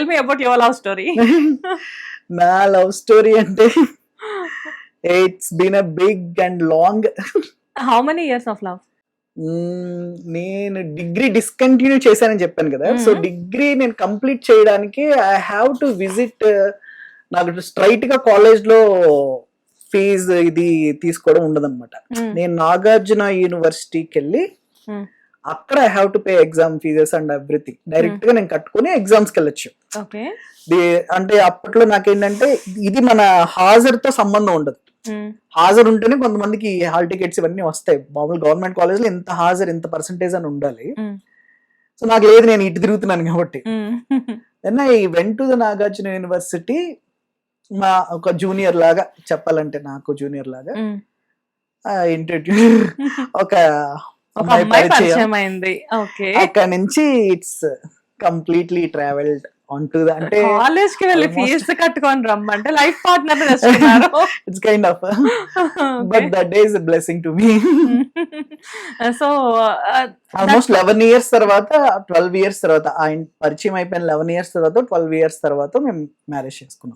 Tell me about your love story. నా love story అంటే it's been a big and long. How many years of love? నేను degree discontinue చేశానని చెప్పాను కదా. సో డిగ్రీ నేను కంప్లీట్ చేయడానికి ఐ హ్యావ్ టు విజిట్. నాకు స్ట్రైట్ గా కాలేజ్ లో ఫీజు ఇది తీసుకోవడం ఉండదన్నమాట. నేను నాగార్జున యూనివర్సిటీకి వెళ్ళి అక్కడ I have to pay exam fees and everything. Direct గా నేను కట్టుకుని ఎగ్జామ్స్ కి వెళ్ళొచ్చు. అంటే అప్పట్లో నాకేంటంటే ఇది మన హాజరు తో సంబంధం ఉండదు. హాజరు ఉంటేనే కొంతమందికి హాల్ టికెట్స్ ఇవన్నీ వస్తాయి. మామూలు గవర్నమెంట్ కాలేజ్ లో ఇంత హాజరు ఇంత పర్సెంటేజ్ అని ఉండాలి. సో నాకు లేదు, నేను ఇటు తిరుగుతున్నాను కాబట్టి. Then I went to the Nagarjuna university. మా ఒక జూనియర్ లాగా చెప్పాలంటే, నాకు జూనియర్ లాగా ఇంటర్వ్యూ ఒక అమ్మాయి పరిచయం అయింది. అక్కడ నుంచి it's completely travelled on to అంటే కాలేజ్ కి వెళ్ళి ఫీజు కట్టుకొని రమ్మంటే లైఫ్ పార్ట్నర్ తెచ్చుకున్నారు. It's kind of but that day is a blessing to me. So almost 11 years తర్వాత 12 years తర్వాత ఆయన పరిచయం అయిపోయిన 11 years తర్వాత 12 years తర్వాత మేము మ్యారేజ్ చేసుకున్నాం.